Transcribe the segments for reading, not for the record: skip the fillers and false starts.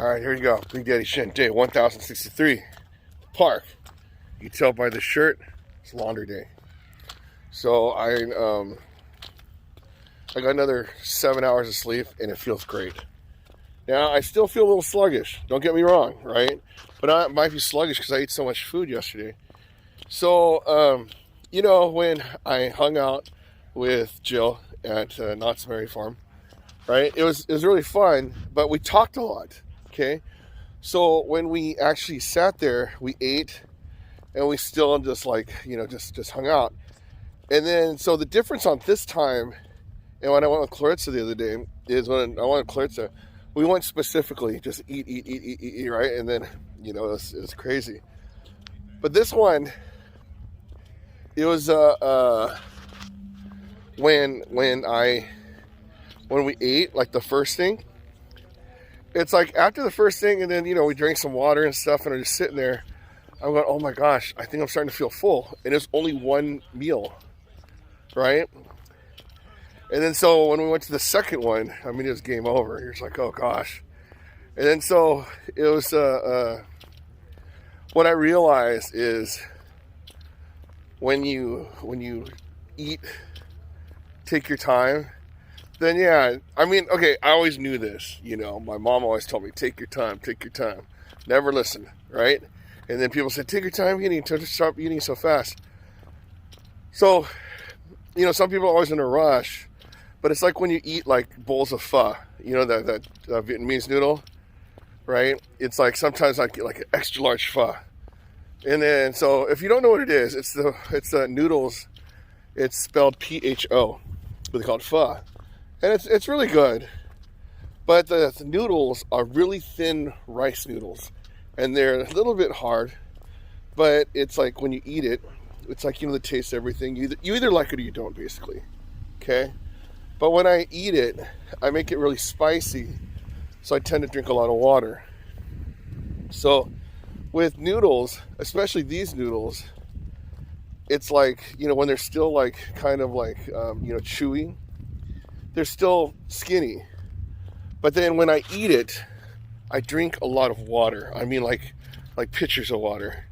All right, here you go. Big Daddy Shin, day 1063. Park. You can tell by the shirt, it's laundry day. So I got another 7 hours of sleep, and it feels great. Now, I still feel a little sluggish. Don't get me wrong, right? But I might be sluggish because I ate so much food yesterday. So, when I hung out with Jill at Knott's Berry Farm, right? It was really fun, but we talked a lot, okay? So when we actually sat there, we ate, and we still just just hung out. And then, so the difference on this time, and when I went with Clarissa the other day, is when I went with Clarissa, we went specifically just eat, right? And then, it was crazy. But this one, it was when we ate, like the first thing, it's like after the first thing, and then, we drank some water and stuff, and I'm just sitting there, I'm going, oh my gosh, I think I'm starting to feel full. And it's only one meal, right? And then so when we went to the second one, it was game over. You're just like, oh gosh. And then so it was, what I realized is when you eat, take your time, then yeah, okay, I always knew this, my mom always told me, take your time, never listen, right? And then people said, take your time eating, stop eating so fast. So, some people are always in a rush, but it's like when you eat like bowls of pho, that Vietnamese noodle, right? It's like sometimes I get like an extra large pho. And then, so if you don't know what it is, it's the noodles, it's spelled P-H-O, but they call it pho. And it's really good, but the noodles are really thin rice noodles, and they're a little bit hard, but it's like when you eat it, it's like, the taste of everything. You either like it or you don't, basically, okay? But when I eat it, I make it really spicy, so I tend to drink a lot of water. So with noodles, especially these noodles, it's like, when they're still like, kind of like, chewy, they're still skinny. But then when I eat it, I drink a lot of water. Like pitchers of water.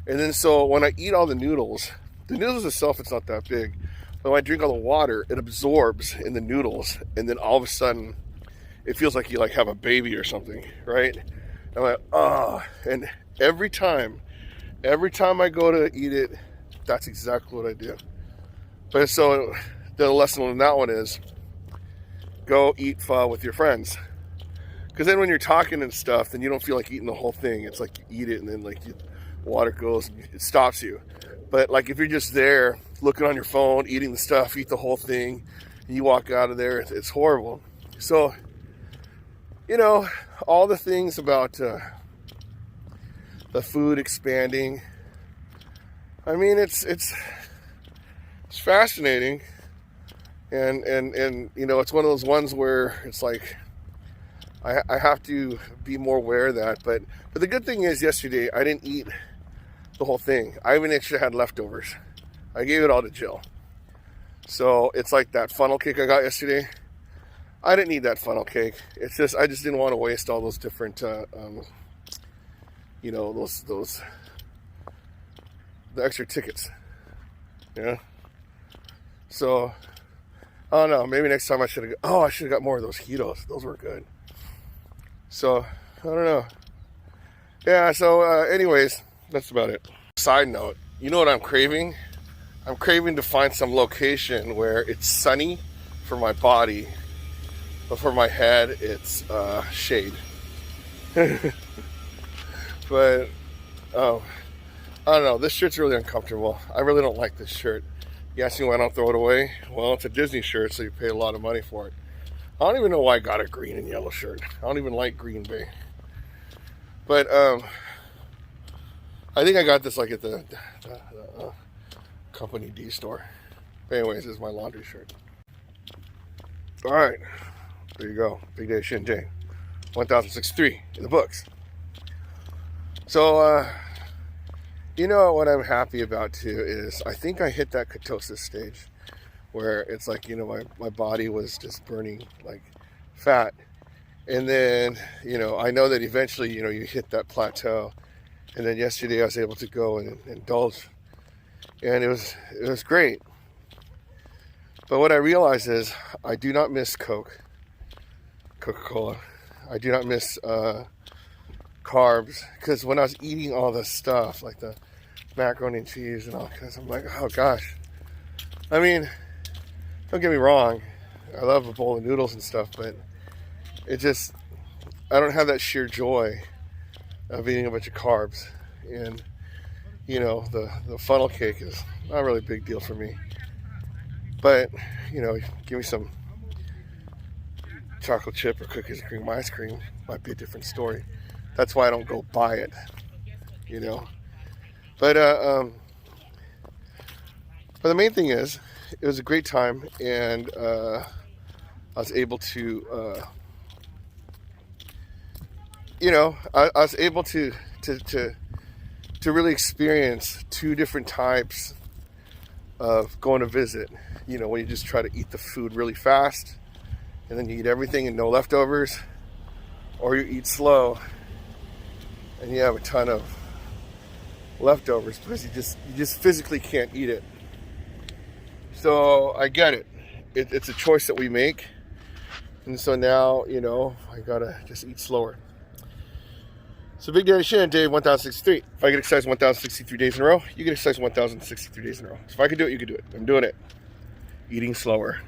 And then so when I eat all the noodles itself, it's not that big. But when I drink all the water, it absorbs in the noodles. And then all of a sudden, it feels like you like have a baby or something, right? I'm like, oh. And every time I go to eat it, that's exactly what I do. But so the lesson on that one is, go eat pho with your friends. Because then when you're talking and stuff, then you don't feel like eating the whole thing. It's like you eat it and then like water goes, it stops you. But like if you're just there looking on your phone, eating the stuff, eat the whole thing, and you walk out of there, it's horrible. So, all the things about the food expanding, it's fascinating. And it's one of those ones where it's like I have to be more aware of that. But the good thing is, yesterday I didn't eat the whole thing. I even actually had leftovers. I gave it all to Jill. So it's like that funnel cake I got yesterday. I didn't need that funnel cake. It's just I just didn't want to waste all those different those the extra tickets. Yeah. So I don't know, maybe next time I should have got more of those Cheetos. Those were good. So, I don't know. Yeah, so anyways, that's about it. Side note, you know what I'm craving? I'm craving to find some location where it's sunny for my body, but for my head, it's shade. But, I don't know, this shirt's really uncomfortable. I really don't like this shirt. You ask me why I don't throw it away? Well, it's a Disney shirt, so you pay a lot of money for it. I don't even know why I got a green and yellow shirt. I don't even like Green Bay. But, I think I got this like at the Company D store. But anyways, this is my laundry shirt. Alright, there you go. Big Day Shin Day 1063 in the books. So, what I'm happy about too is I think I hit that ketosis stage where it's like, my body was just burning like fat, And then, I know that eventually, you hit that plateau. And then yesterday I was able to go and indulge. And it was great. But what I realized is I do not miss Coca-Cola. I do not miss carbs. Because when I was eating all this stuff, like the macaroni and cheese and all kinds, I'm like, oh gosh. I mean, don't get me wrong. I love a bowl of noodles and stuff, but I don't have that sheer joy of eating a bunch of carbs. And, the funnel cake is not really a big deal for me. But, give me some chocolate chip or cookies and cream ice cream, might be a different story. That's why I don't go buy it, But, but the main thing is, it was a great time, and I was able to, I was able to really experience two different types of going to visit. When you just try to eat the food really fast, and then you eat everything and no leftovers, or you eat slow, and you have a ton of leftovers because you just physically can't eat it. So I get it. It's a choice that we make. And so now, I gotta just eat slower. So Big Daddy Shannon, day 1063. If I get exercise 1063 days in a row, you get exercise 1063 days in a row. So if I can do it, you can do it. I'm doing it. Eating slower.